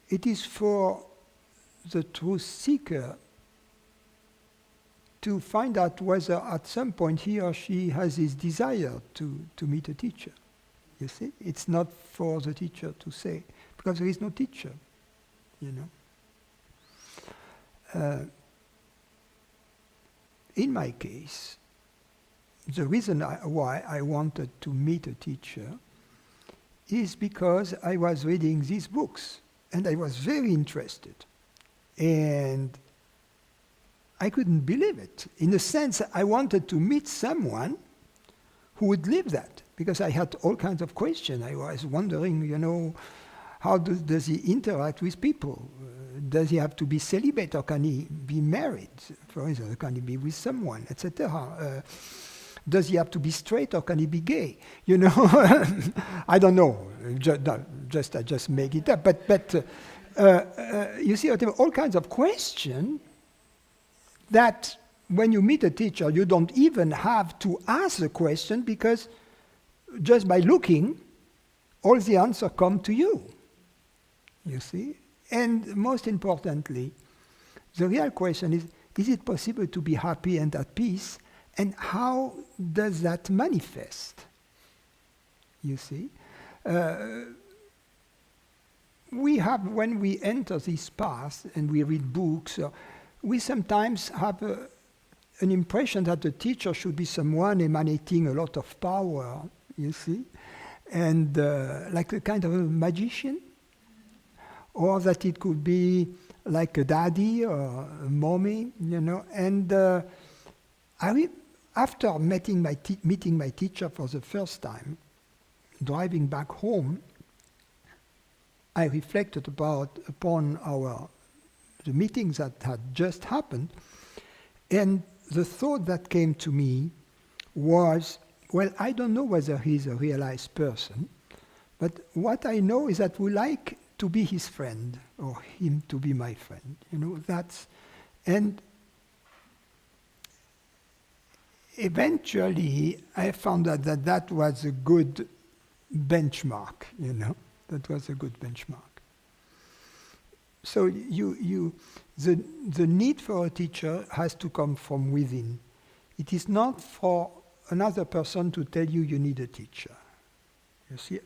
it is for the truth seeker to find out whether at some point he or she has this desire to meet a teacher. You see? It's not for the teacher to say, because there is no teacher, you know. In my case, the reason why I wanted to meet a teacher is because I was reading these books, and I was very interested. And I couldn't believe it. In a sense, I wanted to meet someone who would live that, because I had all kinds of questions. I was wondering, you know, how does he interact with people? Does he have to be celibate, or can he be married? For instance, can he be with someone, etc.? Does he have to be straight, or can he be gay? You know, I don't know. I just make it up. But you see, all kinds of questions that when you meet a teacher, you don't even have to ask the question, because just by looking, all the answers come to you. You see? And most importantly, the real question is it possible to be happy and at peace? And how does that manifest? You see? We have, when we enter this path and we read books, we sometimes have an impression that the teacher should be someone emanating a lot of power, you see? And like a kind of a magician. Or that it could be like a daddy or a mommy, you know. And after meeting my teacher for the first time, driving back home, I reflected upon the meetings that had just happened, and the thought that came to me was, well, I don't know whether he's a realized person, but what I know is that we like to be his friend, or him to be my friend. You know, and eventually I found out that was a good benchmark, you know. That was a good benchmark. So the need for a teacher has to come from within. It is not for another person to tell you you need a teacher. You see?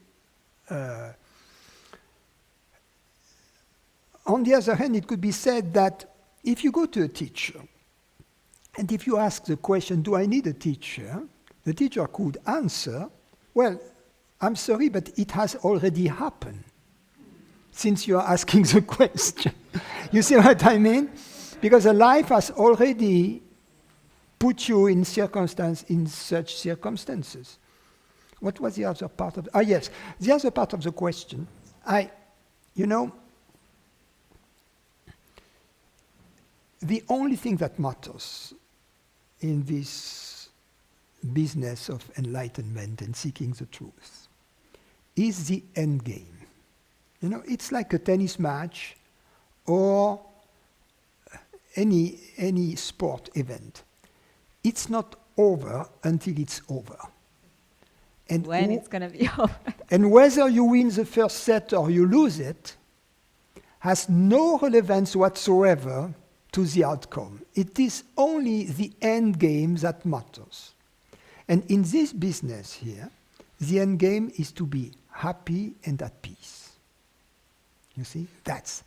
On the other hand, it could be said that if you go to a teacher, and if you ask the question, do I need a teacher? The teacher could answer, well, I'm sorry, but it has already happened, since you are asking the question. You see what I mean? Because life has already put you in such circumstances. What was the other part of? Yes, the other part of the question. The only thing that matters in this business of enlightenment and seeking the truth is the end game. You know, it's like a tennis match or any sport event. It's not over until it's over. And when it's going to be over. And whether you win the first set or you lose it has no relevance whatsoever to the outcome. It is only the end game that matters. And in this business here, the end game is to be happy and at peace. You see? That's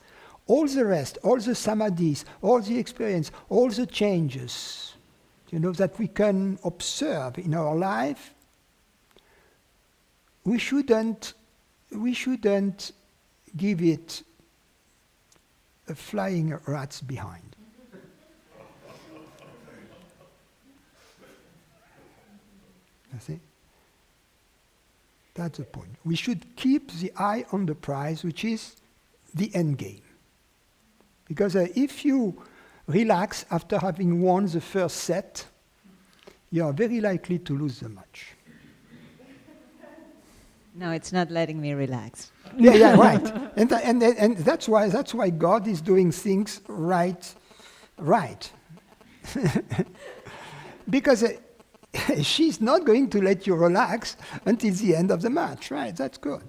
all the rest, all the samadhis, all the experience, all the changes, you know, that we can observe in our life. We shouldn't give it a flying rats behind. You see? That's the point. We should keep the eye on the prize, which is the end game. Because if you relax after having won the first set, you are very likely to lose the match. No, it's not letting me relax. Yeah, right. And that's why God is doing things right. Because she's not going to let you relax until the end of the match, right? That's good.